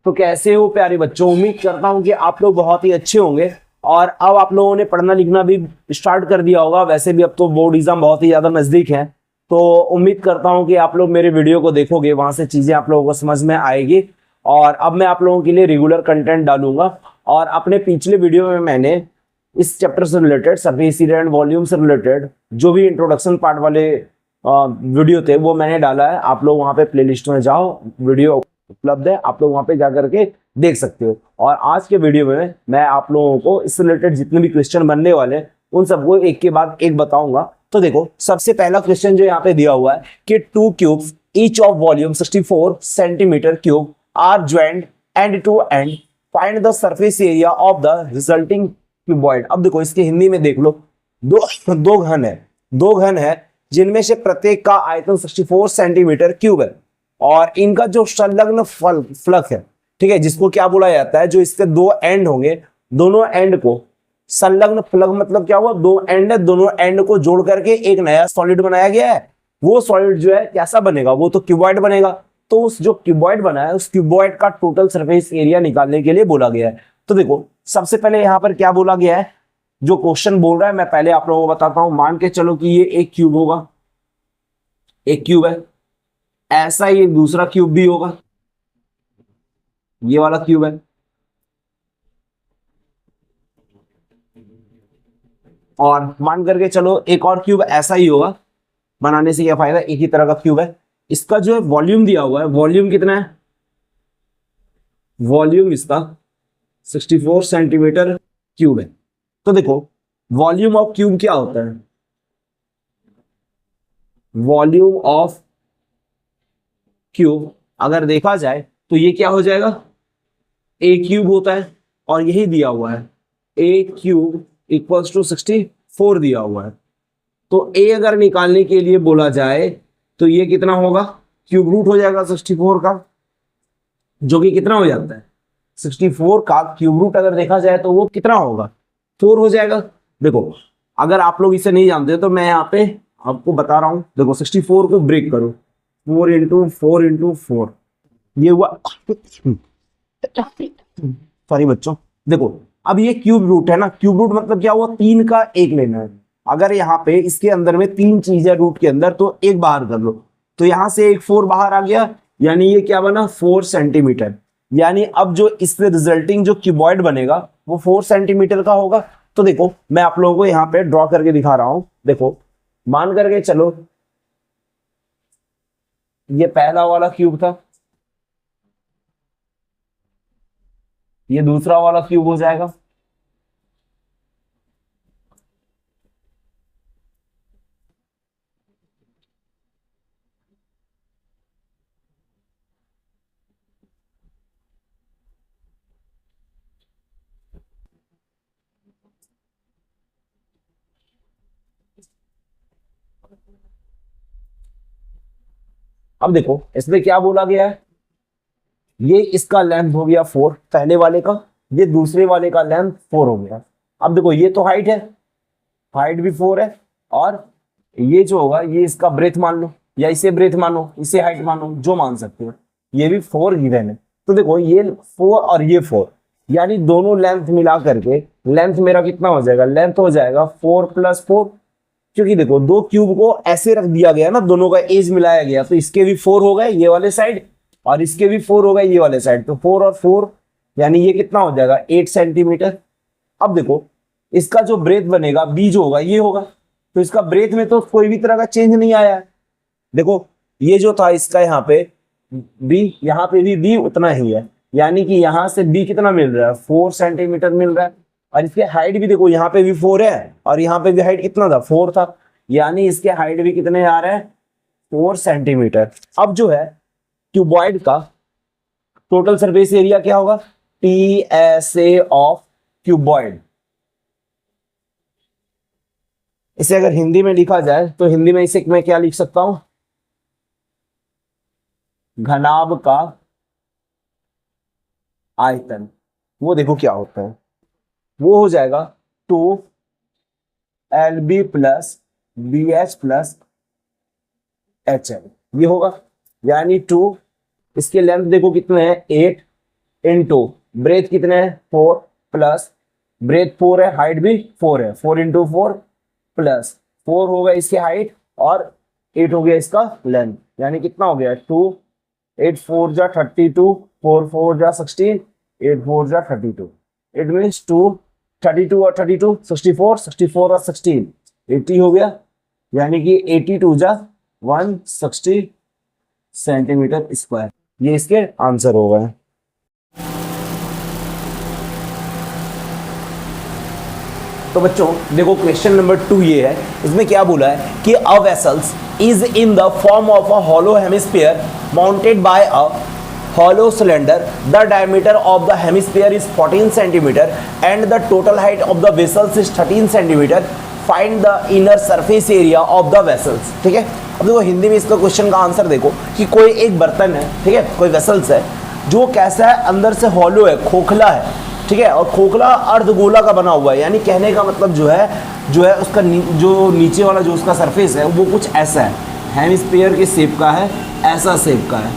तो कैसे हो प्यारे बच्चों, उम्मीद करता हूं कि आप लोग बहुत ही अच्छे होंगे। और अब आप लोगों ने पढ़ना लिखना भी स्टार्ट कर दिया होगा। वैसे भी अब तो बोर्ड एग्जाम बहुत ही ज्यादा नजदीक है, तो उम्मीद करता हूं कि आप लोग मेरे वीडियो को देखोगे, वहां से चीजें आप लोगों को समझ में आएगी। और अब मैं आप लोगों के लिए रेगुलर कंटेंट डालूंगा। और अपने पिछले वीडियो में मैंने इस चैप्टर से related, surface area and volume से रिलेटेड जो भी इंट्रोडक्शन पार्ट वाले वीडियो थे वो मैंने डाला है। आप लोग वहां पे प्लेलिस्ट में जाओ, वीडियो उपलब्ध है, आप लोग वहां पे जा करके देख सकते हो। और आज के वीडियो में मैं आप लोगों को इससे रिलेटेड जितने भी क्वेश्चन बनने वाले हैं उन सबको एक के बाद एक बताऊंगा। तो देखो, सबसे पहला क्वेश्चन जो यहाँ पे दिया हुआ है कि two cubes each of volume 64 centimetre cube are joined end to end, find the surface area of the resulting cuboid. अब देखो, इसके हिंदी में देख लो, दो घन है जिनमें से प्रत्येक का आयतन 64 सेंटीमीटर क्यूब है। और इनका जो संलग्न फलक है, ठीक है, जिसको क्या बोला जाता है, जो इसके दो एंड होंगे, दोनों एंड को संलग्न फलक मतलब क्या हुआ, दो एंड है, दोनों एंड को जोड़ करके एक नया सॉलिड बनाया गया है। वो सॉलिड जो है कैसा बनेगा, वो तो क्यूबॉइड बनेगा। तो उस जो क्यूबॉइड बना है उस क्यूबॉइड का टोटल सरफेस एरिया निकालने के लिए बोला गया है। तो देखो, सबसे पहले यहां पर क्या बोला गया है, जो क्वेश्चन बोल रहा है मैं पहले आप लोगों को बताता हूं। मान के चलो कि ये एक क्यूब होगा, एक क्यूब है, ऐसा ही एक दूसरा क्यूब भी होगा, ये वाला क्यूब है, और मान करके चलो एक और क्यूब ऐसा ही होगा। बनाने से क्या फायदा, एक ही तरह का क्यूब है। इसका जो है वॉल्यूम दिया हुआ है, वॉल्यूम कितना है, वॉल्यूम इसका 64 सेंटीमीटर क्यूब है। तो देखो, वॉल्यूम ऑफ क्यूब क्या होता है, वॉल्यूम ऑफ क्यूब अगर देखा जाए तो ये क्या हो जाएगा, ए क्यूब होता है, और यही दिया हुआ है ए क्यूब इक्वल्स टू 64 दिया हुआ है। तो ए अगर निकालने के लिए बोला जाए तो ये कितना होगा, क्यूब रूट हो जाएगा 64 का, जो कि कितना हो जाता है, 64 का क्यूब रूट अगर देखा जाए तो वो कितना होगा, 4 हो जाएगा। देखो, अगर आप लोग इसे नहीं जानते तो मैं यहाँ पे आपको बता रहा हूं। देखो, 64 को ब्रेक करो, 4 इंटू 4 इंटू 4, ये हुआ सॉरी बच्चों। देखो, अब ये क्यूब रूट है ना, क्यूब रूट मतलब क्या हुआ, 3 का 1 लेना है। अगर यहाँ पे इसके अंदर में 3 चीजें रूट के अंदर, तो एक बाहर कर लो, तो यहां से एक 4 बाहर आ गया, यानी ये क्या बना, 4 सेंटीमीटर। यानी अब जो इससे रिजल्टिंग जो क्यूबॉइड बनेगा वो 4 सेंटीमीटर का होगा। तो देखो, मैं आप लोगों को यहाँ पे ड्रॉ करके दिखा रहा हूं। देखो, मान करके चलो ये पहला वाला क्यूब था, ये दूसरा वाला क्यूब हो जाएगा, अब देखो इसमें क्या बोला गया है, ये इसका लेंथ हो गया 4 पहले वाले का, ये दूसरे वाले का लेंथ 4 हो गया। अब देखो, ये तो हाइट है, हाइट भी 4 है, और ये जो होगा ये इसका ब्रेथ मान लो, या इसे ब्रेथ मानो, इसे हाइट मानो, जो मान सकते हो, ये भी 4 गिवन है। तो देखो, ये 4 और ये 4, यानी दोनों लेंथ मिला करके लेंथ मेरा कितना हो जाएगा, लेंथ हो जाएगा 4 प्लस 4। क्योंकि देखो, दो क्यूब को ऐसे रख दिया गया ना, दोनों का एज मिलाया गया, तो इसके भी 4 हो गए ये वाले साइड, और इसके भी 4 हो गए ये वाले साइड, तो 4 और 4 यानी ये कितना हो जाएगा, 8 सेंटीमीटर। अब देखो, इसका जो ब्रेथ बनेगा बी जो होगा ये होगा, तो इसका ब्रेथ में तो कोई भी तरह का चेंज नहीं आया है। देखो, ये जो था इसका यहाँ पे बी, यहाँ पे भी बी उतना ही है, यानी कि यहाँ से बी कितना मिल रहा है, 4 सेंटीमीटर मिल रहा है। और इसके हाइट भी देखो, यहाँ पे भी 4 है, और यहाँ पे भी हाइट कितना था, 4 था, यानी इसके हाइट भी कितने आ रहे हैं, 4 सेंटीमीटर। अब जो है क्यूबॉइड का टोटल सरफेस एरिया क्या होगा, T S A of cuboid. इसे अगर हिंदी में लिखा जाए तो हिंदी में इसे मैं क्या लिख सकता हूं, घनाभ का आयतन। वो देखो क्या होता है, वो हो जाएगा 2 LB plus BH plus HL, ये होगा, यानी 2, इसके लेंथ देखो कितने हैं, 8, इंटू ब्रेथ कितने हैं 4 प्लस ब्रेथ 4 है, हाइट भी 4 है, 4 इंटू 4 प्लस 4 हो गया इसकी हाइट और 8 हो गया इसका लेंथ, यानी कितना हो गया 2, 8 4 जा 32, 4 4 जा 16, 8 4 जा 32, इट मीन्स 2 32 और 32 64, 64 और 16 80 हो गया, यानी कि 82 जा 160 सेंटीमीटर स्क्वायर, ये इसके आंसर हो गए। तो बच्चों देखो क्वेश्चन नंबर 2 ये है, इसमें क्या बोला है कि a vessels is in the form of a hollow hemisphere mounted by a hollow cylinder. The diameter of the hemisphere is 14 centimeter and the total height of the vessels is 13 centimeter. Find the inner surface area of the vessels. ठीक है, अब देखो हिंदी में इसका question का answer देखो कि कोई एक बर्तन है, ठीक है, कोई वेसल्स है जो कैसा है, अंदर से हॉलो है, खोखला है, ठीक है, और खोखला अर्धगोला का बना हुआ है, यानी कहने का मतलब जो है उसका जो नीचे वाला जो उसका सरफेस है वो कुछ ऐसा है, हेमिस्फीयर के शेप का है, ऐसा शेप का है,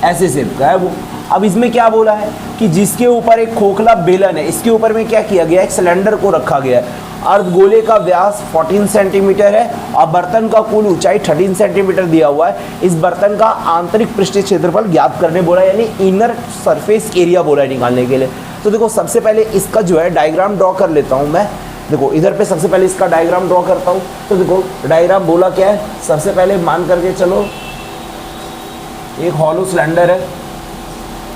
ऐसे शेप का है वो। अब इसमें क्या बोला है कि जिसके ऊपर एक खोखला बेलन है, इसके ऊपर में क्या किया गया है, एक सिलेंडर को रखा गया है, अर्धगोले का व्यास 14 सेंटीमीटर है और बर्तन का कुल ऊंचाई 13 सेंटीमीटर दिया हुआ है। इस बर्तन का आंतरिक पृष्ठीय क्षेत्रफल ज्ञात करने बोला है, यानी इनर सरफेस एरिया बोला है निकालने के लिए। तो देखो सबसे पहले इसका जो है डायग्राम ड्रॉ कर लेता हूँ मैं। देखो इधर पे सबसे पहले इसका डायग्राम ड्रॉ करता हूँ। तो देखो डायग्राम बोला क्या है, सबसे पहले मान करके चलो एक हॉलो सिलेंडर है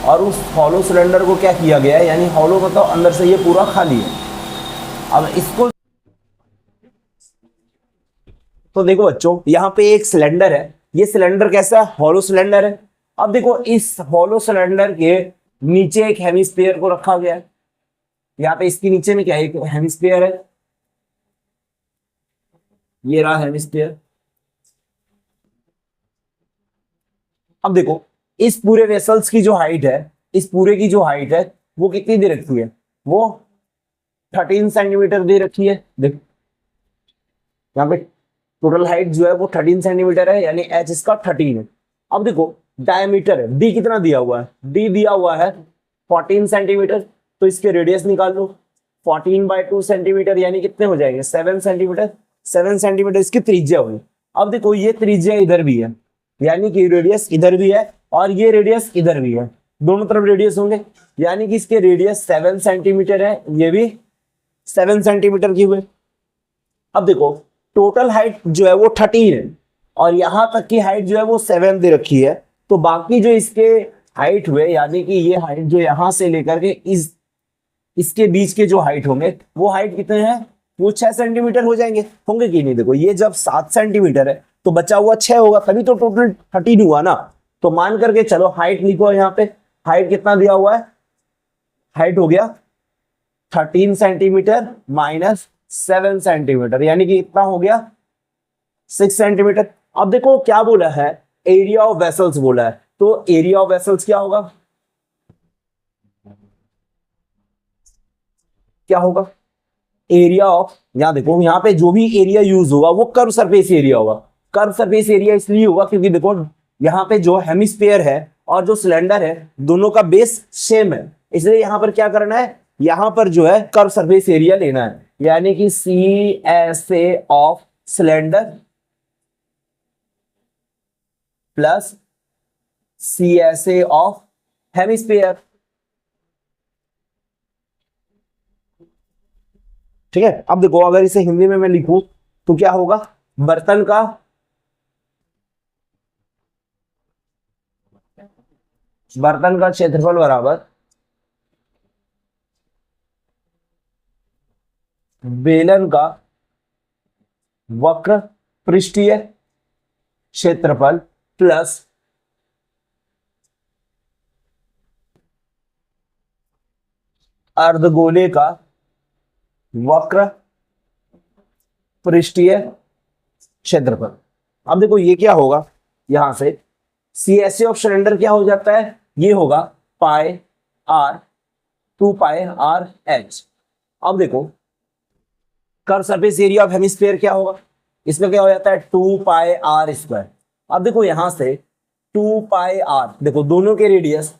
और उस हॉलो सिलेंडर को क्या किया गया है, यानी हॉलो मतलब अंदर से ये पूरा खाली है। अब इसको तो देखो बच्चों यहाँ पे एक सिलेंडर है, ये सिलेंडर कैसा है, हॉलो सिलेंडर है। अब देखो इस हॉलो सिलेंडर के नीचे एक हेमिस्फीयर को रखा गया है, यहाँ पे इसके नीचे में क्या है, एक हेमिस्फीयर है, ये रहा हेमिस्फीयर। अब देखो इस पूरे वेसल्स की जो हाइट है, इस पूरे की जो हाइट है वो कितनी दे रखी है, वो 13 सेंटीमीटर दे रखी है। देखो यहाँ पे टोटल हाइट जो है वो 13 सेंटीमीटर है, यानी एच इसका 13 है। अब देखो डायमीटर है, डी कितना दिया हुआ है, डी दिया हुआ है 14 सेंटीमीटर, तो इसके रेडियस निकाल लो, 14/2 सेंटीमीटर यानी कितने हो जाएंगे 7 सेंटीमीटर, 7 सेंटीमीटर इसकी त्रिज्या हुई। अब देखो ये त्रिज्या इधर भी है, यानी कि रेडियस इधर भी है और ये रेडियस इधर भी है, दोनों तरफ रेडियस होंगे, यानी कि इसके रेडियस 7 सेंटीमीटर है, ये भी 7 सेंटीमीटर की हुए। अब देखो टोटल हाइट जो है वो 13 है और यहां तक की हाइट जो है वो 7 दे रखी है, तो बाकी जो इसके हाइट हुए, यानी कि ये हाइट जो यहां से लेकर के इसके बीच के जो हाइट होंगे वो हाइट कितने हैं, वो 6 सेंटीमीटर हो जाएंगे, होंगे कि नहीं। देखो ये जब 7 सेंटीमीटर है तो बचा हुआ 6 होगा, तभी तो टोटल 13 हुआ ना। तो मान करके चलो हाइट लिखो, यहाँ पे हाइट कितना दिया हुआ है, हाइट हो गया 13 सेंटीमीटर माइनस 7 सेंटीमीटर, यानी कि इतना हो गया 6 सेंटीमीटर। अब देखो क्या बोला है, एरिया ऑफ वेसल्स बोला है, तो एरिया ऑफ वेसल्स क्या होगा, क्या होगा एरिया ऑफ, यहां देखो यहाँ पे जो भी एरिया यूज होगा वो कर्व सरफेस एरिया होगा। कर्व सरफेस एरिया इसलिए होगा क्योंकि देखो यहाँ पे जो हेमिस्फीयर है और जो सिलेंडर है दोनों का बेस सेम है, इसलिए यहां पर क्या करना है, यहां पर जो है कर्व सरफेस एरिया लेना है, यानी कि CSA of cylinder plus CSA of hemisphere. ठीक है, अब देखो अगर इसे हिंदी में मैं लिखूं तो क्या होगा, बर्तन का क्षेत्रफल बराबर बेलन का वक्र पृष्ठीय क्षेत्रफल प्लस अर्धगोले का वक्र पृष्ठीय क्षेत्रफल। अब देखो ये क्या होगा, यहां से CSA ऑफ सिलेंडर क्या हो जाता है, ये होगा पाई आर 2πr/h। अब देखो curve surface area of hemisphere क्या होगा, इसमें क्या हो जाता है 2πr²। अब देखो यहां से 2πr, देखो दोनों के रेडियस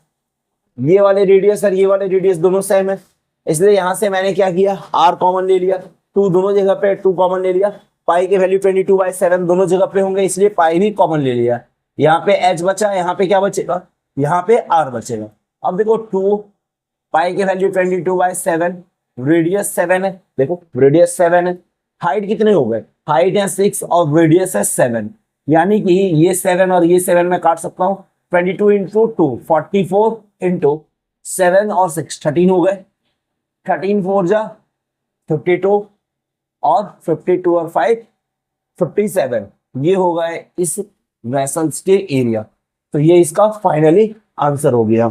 ये वाले रेडियस और ये वाले रेडियस दोनों सेम है, इसलिए यहां से मैंने क्या किया, r कॉमन ले लिया, 2 दोनों जगह पे 2 कॉमन ले लिया, पाई की वैल्यू 22/7 दोनों जगह पे होंगे, इसलिए पाई भी कॉमन ले लिया। यहाँ पे h बचा, यहाँ पे क्या बचेगा, यहाँ पे r बचेगा। अब देखो 2 पाई की वैल्यू 22/7, रेडियस 7 है, देखो रेडियस 7 है, हाइट कितने हो गए, हाइट है 6 और रेडियस है 7, यानी कि ये 7 और ये 7 में काट सकता हूँ, 22 इंटू 2 44 इंटू 7 और 6 13 हो गए, 13 4 जा 52 और 52 और 5 57, ये हो गए इस वेसल्स के एरिया। तो ये इसका फाइनली आंसर हो गया।